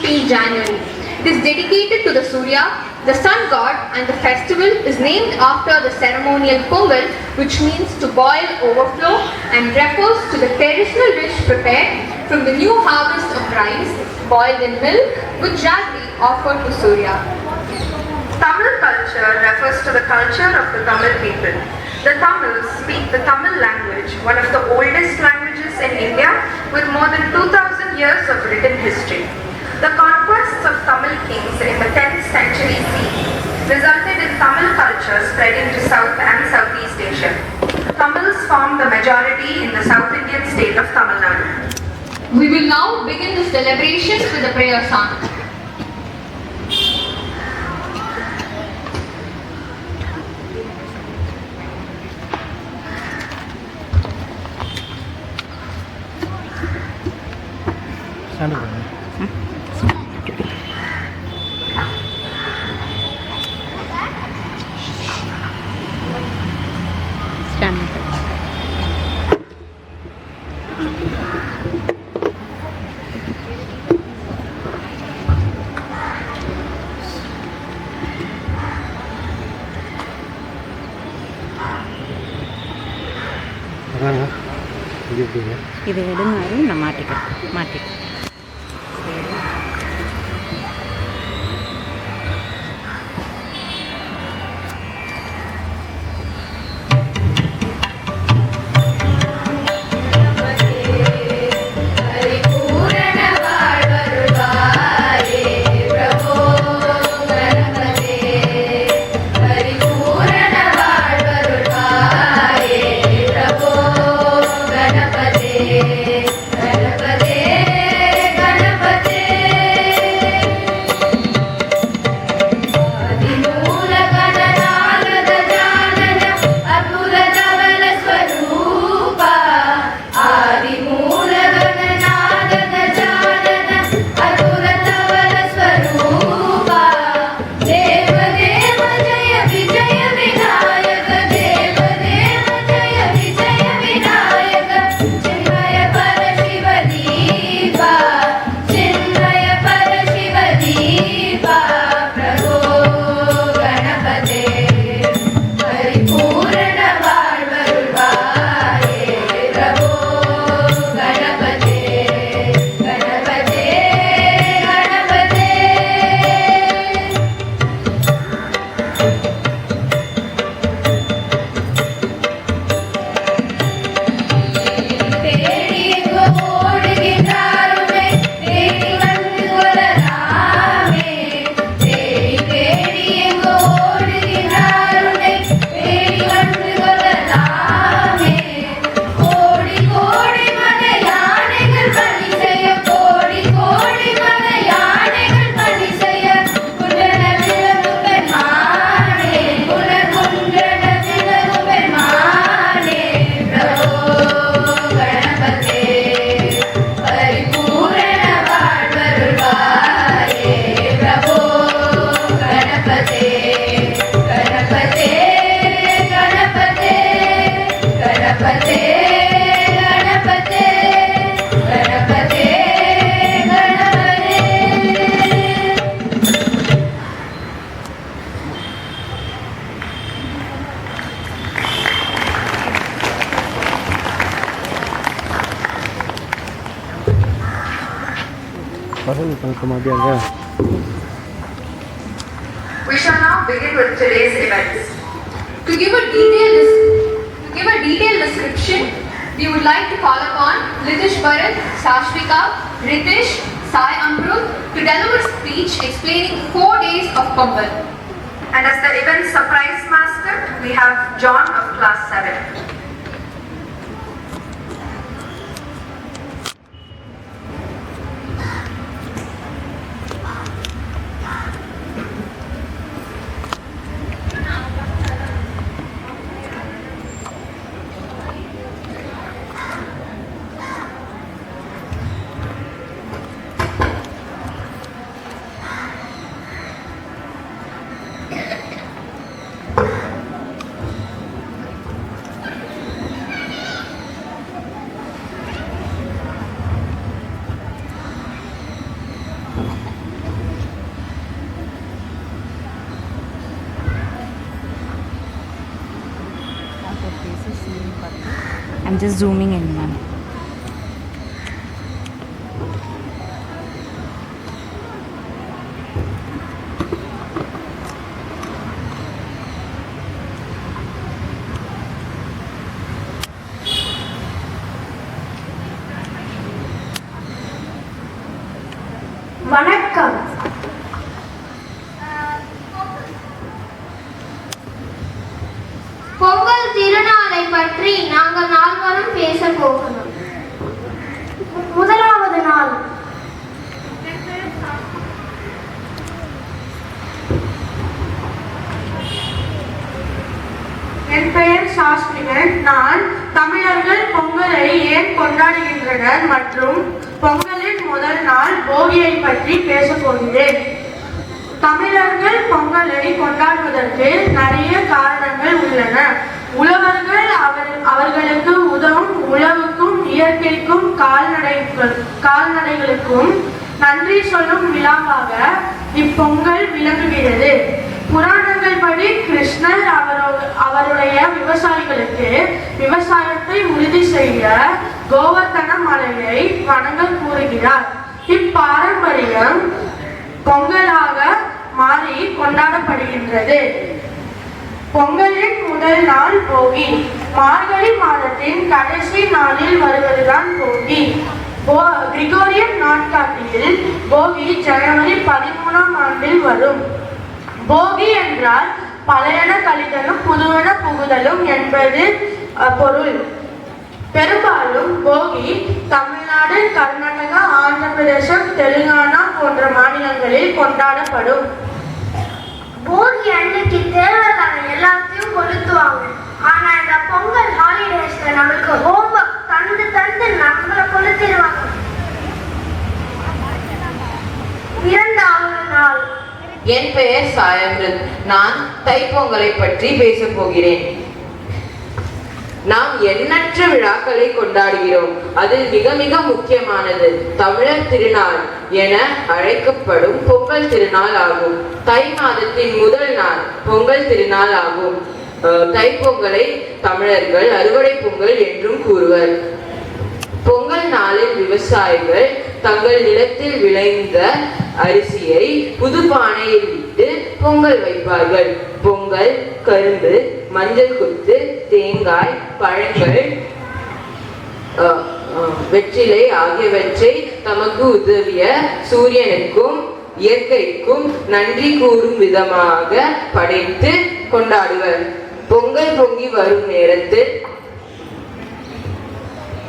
15 January. It is dedicated to the Surya, the sun god, and the festival is named after the ceremonial pongal, which means to boil overflow and refers to the traditional dish prepared from the new harvest of rice boiled in milk with jaggery offered to Surya. Tamil culture refers to the culture of the Tamil people. The Tamils speak the Tamil language, one of the oldest languages in India with more than 2000 years of written history. The conquests of Tamil kings in the 10th century CE resulted in Tamil culture spreading to South and Southeast Asia. Tamils form the majority in the South Indian state of Tamil Nadu. We will now begin the celebrations with a prayer song. இதை எடுங்காரு நான் மாட்டிக்கிறேன் We shall now begin with today's events. To give a detailed description, we would like to call upon Litish Bharat, Sashvika, Ritesh, Sai Amrut to deliver a speech explaining 4 days of Pongal. And as the event surprise mascot, we have John of class 7. I'm just zooming in, ma'am. வணக்கம். பொங்கல் திருநாளை பற்றி நாங்கள் நால்வரும் பேச போகிறோம். முதலாவது நாள். என் பெயர் சாஸ்திரிகள். நான் தமிழர்கள் பொங்கலை ஏன் கொண்டாடுகின்றனர் மற்றும் பொங்கலின் முதல் நாள் போகியை பற்றி பேசப் போகிறேன். தமிழர்கள் பொங்கலை கொண்டாடுவதற்கு நிறைய காரணங்கள் உள்ளன. உழவர்கள் அவர்களுக்கு உதவும் உழவுக்கும் இயற்கைக்கும் கால்நடைகளுக்கும் நன்றி சொல்லும் விழாவாக இப்பொங்கல் விளங்குகிறது. புராணங்கள் படி கிருஷ்ணர் அவருடைய விவசாயிகளுக்கு விவசாயத்தை உறுதி செய்ய கோவர்த்தன மலையை வணங்க கூறுகிறார். இப்பாரம்பரியம் பொங்கலாக மாறி கொண்டாடப்படுகின்றது. பொங்கலின் முதல் நாள் போகி. மார்கழி மாதத்தின் கடைசி நாளில் வருவதுதான் போகி. கிரிகோரியன் நாட்காட்டியில் போகி ஜனவரி 13ஆம் ஆண்டில் வரும். போகி என்றால் பழையன கழிதலும் புதுவன புகுதலும் என்பது பொருள். பெரும்பாலும் போகி தமிழ்நாடு, கர்நாடகா, ஆந்திர பிரதேசம், தெலுங்கானா போன்ற மாநிலங்களில் கொண்டாடப்படும். போகி அன்னைக்கு தேவையான எல்லாத்தையும் கொளுத்துவாங்க. ஆனா இந்த பொங்கல் ஹாலிடேஸ்ல நம்மளுக்கு ஹோம்ஒர்க் தந்து நம்மளை கொளுத்திடுவாங்க. இரண்டாவது நாள். என் பெயர் சாயம்ரத். நான் தைப்பொங்கலை பற்றி பேச போகிறேன். நாம் எண்ணற்ற விழாக்களை கொண்டாடுகிறோம். அதில் மிக மிக முக்கியமானது தமிழர் திருநாள் என அழைக்கப்படும் பொங்கல் திருநாள் ஆகும். தை மாதத்தின் முதல் நாள் பொங்கல் திருநாள் ஆகும். தைப்பொங்கலை தமிழர்கள் அறுவடை பொங்கல் என்றும் கூறுவர். பொங்கல் நாளில் விவசாயிகள் தங்கள் நிலத்தில் விளைந்த அரிசியை புது பானையில் விட்டு பொங்கல் வைப்பார்கள். பொங்கல், கரும்பு, மஞ்சள் கொத்து, தேங்காய், பழங்கள், வெற்றிலை ஆகியவற்றை தமக்கு உதவிய சூரியனுக்கும் இயற்கைக்கும் நன்றி கூறும் விதமாக படைத்து கொண்டாடுவர். பொங்கல் பொங்கி வரும் நேரத்தில்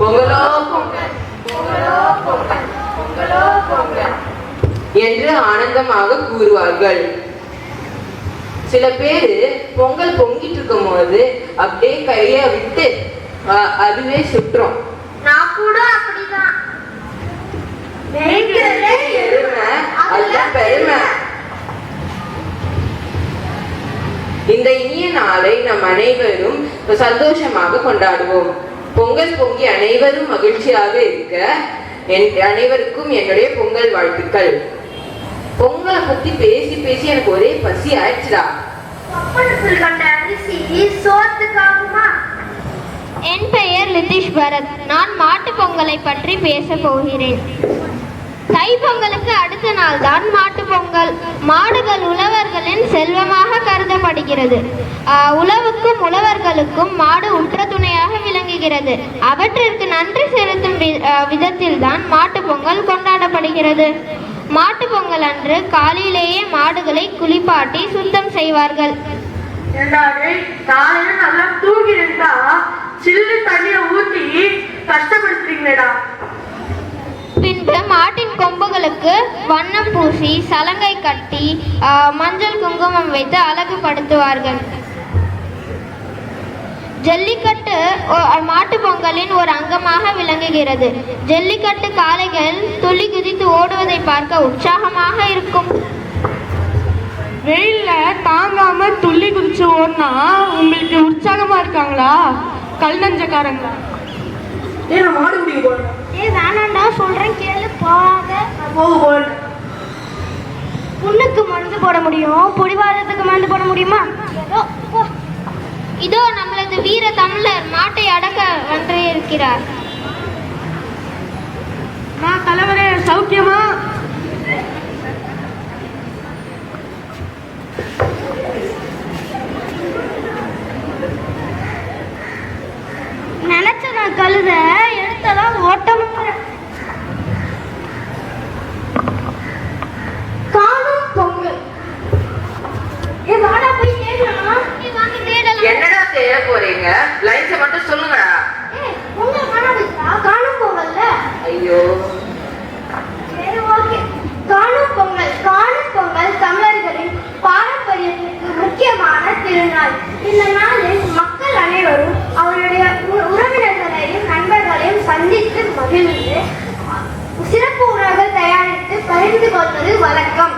பொங்கலோ பொங்கல், பொங்கலோ பொங்கல், பொங்கலோ பொங்கல் என்று ஆனந்தமாக கூறுவார்கள். சில பேரு பொங்கல் பொங்கிட்டு இருக்கும் போது அப்படியே கைய விட்டு அதுவே சுற்றும். நான் கூட அப்படிதான். பெருமை. இந்த இனிய நாளை நம் அனைவரும் சந்தோஷமாக கொண்டாடுவோம். பொங்கல் பொங்கி அனைவரும் மகிழ்ச்சியாக இருக்க அனைவருக்கும் என்னுடைய பொங்கல் வாழ்த்துக்கள். பொங்கலை பத்தி பேசி பேசி எனக்கு ஒரே பசி ஆயிடுச்சுடா. என் பெயர் லிதிஷ் பரத். நான் மாட்டு பொங்கலை பற்றி பேச போகிறேன். தை பொங்கலுக்கு அடுத்த நாள் தான் மாட்டு பொங்கல். மாடுகள் உழவர்களின் செல்வமாக கருதப்படுகிறது. உழவுக்கும் உழவர்களுக்கும் மாடு உற்ற துணையாக விளங்குகிறது. அவற்றிற்கு நன்றி செலுத்தும் விதத்தில் தான் மாட்டு பொங்கல் கொண்டாடப்படுகிறது. மாட்டு பொங்கல் அன்று காலையிலேயே மாடுகளை குளிப்பாட்டி சுத்தம் செய்வார்கள். நல்லா தூங்கி இருந்தா சில்லு தண்ணிய ஊத்தி கஷ்டப்படுத்துறீங்களா? பின்பு மாட்டின் கொம்புகளுக்கு வண்ணம் பூசி சலங்கை கட்டி மஞ்சள் குங்குமம் வைத்து அழகுபடுத்துவார்கள். ஜல்லிக்கட்டு மாட்டு பொங்கலின் ஒரு அங்கமாக விளங்குகிறது. ஜல்லிக்கட்டு காளைகள் துள்ளி குதித்து ஓடுவதை பார்க்க உற்சாகமாக இருக்கும். வெயில்ல தாங்காம துள்ளி குதிச்சு ஓடுனா உங்களுக்கு உற்சாகமா இருக்காங்களா? கல் நஞ்சக்காரங்களா? ஏன் மாடு குடிக்க போறேன். வேணாண்டா சொல்றேன் கேளு. போகாத. புண்ணுக்கு மருந்து போட முடியும், பொடிவாதத்துக்கு மருந்து போட முடியுமா? இதோ நம்மளது வீர தமிழர் மாட்டை அடக்க வந்து இருக்கிறார். கலவரே சௌக்கியமா? நினைச்ச நான் கழுத எடுத்ததான் ஓட்டம் காணும் பொங்கல். போய் தேடலாம். என்னடா தேட போறீங்க? லைன்ஸை மட்டும் சொல்லுங்கடா. பொங்கல் காணும் பொங்கல்ல. ஐயோ சரி ஓகே. காணும் பொங்கல் தமிழர்களின் பாரம்பரியத்திற்கு முக்கியமான திருநாள். இந்த நாளில் மக்கள் அனைவரும் அவருடைய உறவினர்களையும் நண்பர்களையும் சந்தித்து மகிழ்ந்து சிறப்பு உணவுகள் தயாரித்து பகிர்ந்து கொள்வது வழக்கம்.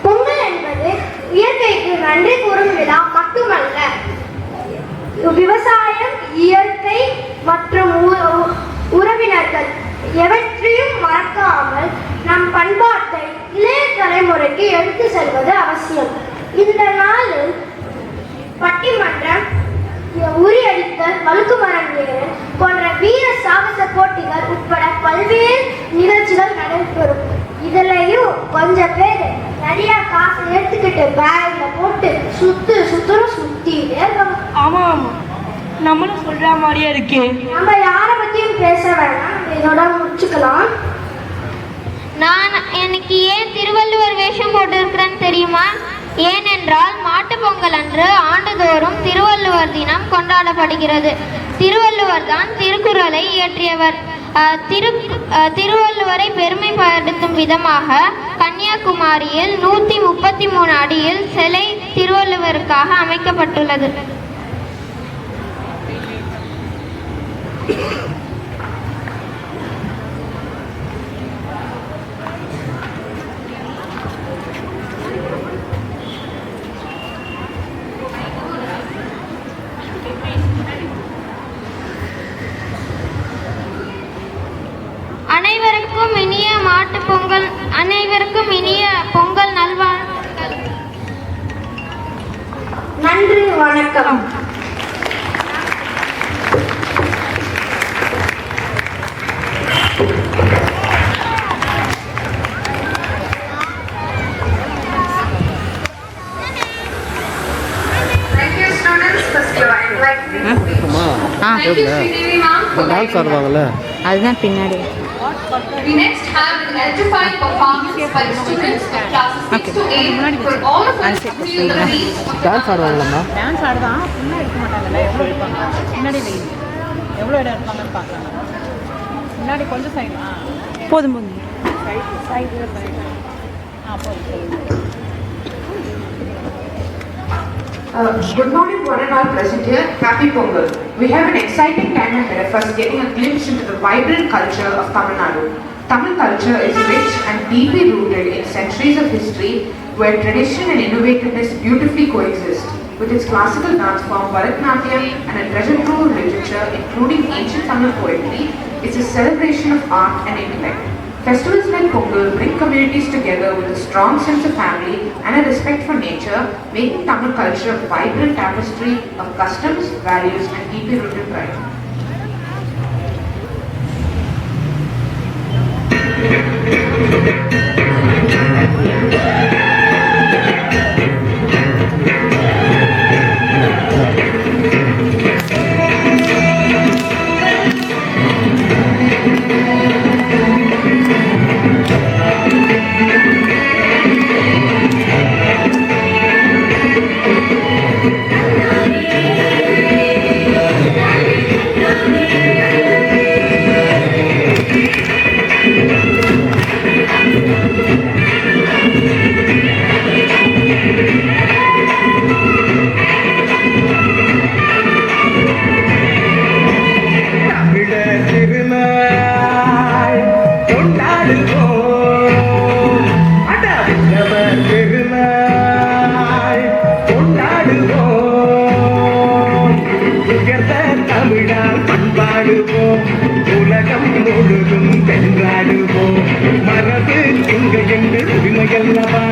பொங்கல் என்பது இயற்கைக்கு நன்றி கூறும் விழா மட்டுமல்ல, விவசாயம், இயற்கை மற்றும் உறவினர்கள் எவற்றையும் மறக்காமல் நம் பண்பாட்டை இளைய தலைமுறைக்கு எடுத்து செல்வது அவசியம். இந்த நாளில் பட்டிமன்றம், உரியடித்தல், வழுக்குமரம் ஏறல் போன்ற வீர சாகச போட்டிகள் உட்பட பல்வேறு நிகழ்ச்சிகள் நடைபெறும். இதுலயும் கொஞ்சம் பேர் நிறைய காசு எடுத்துக்கிட்டு பேக்ல போட்டு சுத்திட்டே ஆமா ஆமா, நம்மளும் சொல்ற மாதிரியே இருக்கே. நம்ம யாரை பத்தியும் பேச வேணாம், இதோட முடிச்சுக்கலாம். நான் எனக்கு ஏன் திருவள்ளுவர் வேஷம் போட்டிருக்கிறேன்னு தெரியுமா? ஏனென்றால் மாட்டுப் பொங்கல் அன்று ஆண்டுதோறும் திருவள்ளுவர் தினம் கொண்டாடப்படுகிறது. திருவள்ளுவர் தான் திருக்குறளை இயற்றியவர். திருவள்ளுவரை பெருமைப்படுத்தும் விதமாக கன்னியாகுமரியில் 133 அடியில் சிலை திருவள்ளுவருக்காக அமைக்கப்பட்டுள்ளது. அனைவருக்கும் இனிய பொங்கல் நல்வாழ்த்துக்கள். நன்றி, வணக்கம். Thank you students for your enlightening speech. Thank you, Sridevi ma'am, for dance ஆடுவாங்கல்ல அதுதான் பின்னாடி. We next have an electrifying performance by the students of classes 6 to 8 for all of us to feel the beats of the dance ஆடுவாங்களாம்மா? Dance ஆடுதான், பின்னாடி எடுக்க மாட்டாங்கல்ல, எவ்வளோ எடுப்பாங்க பின்னாடி வெயில், எவ்வளோ இடம் எடுப்பாங்கன்னு பார்க்கலாம். முன்னாடி கொஞ்சம் சைடு போதும் போதும் சைடு போதும். Good morning, one and all present here. Happy Pongal. We have an exciting time ahead of us getting a glimpse into the vibrant culture of Tamil Nadu. Tamil culture is rich and deeply rooted in centuries of history where tradition and innovativeness beautifully coexist. With its classical dance form Bharatanatyam and a treasure trove of literature including ancient Tamil poetry, it's a celebration of art and intellect. Festivals like Pongal bring communities together with a strong sense of family and a respect for nature, making Tamil culture a vibrant tapestry of customs, values and deeply rooted pride. உலகம் முழுதும் வென்றாடுவோம் மரபு எங்க என்று உரிமையல்லவா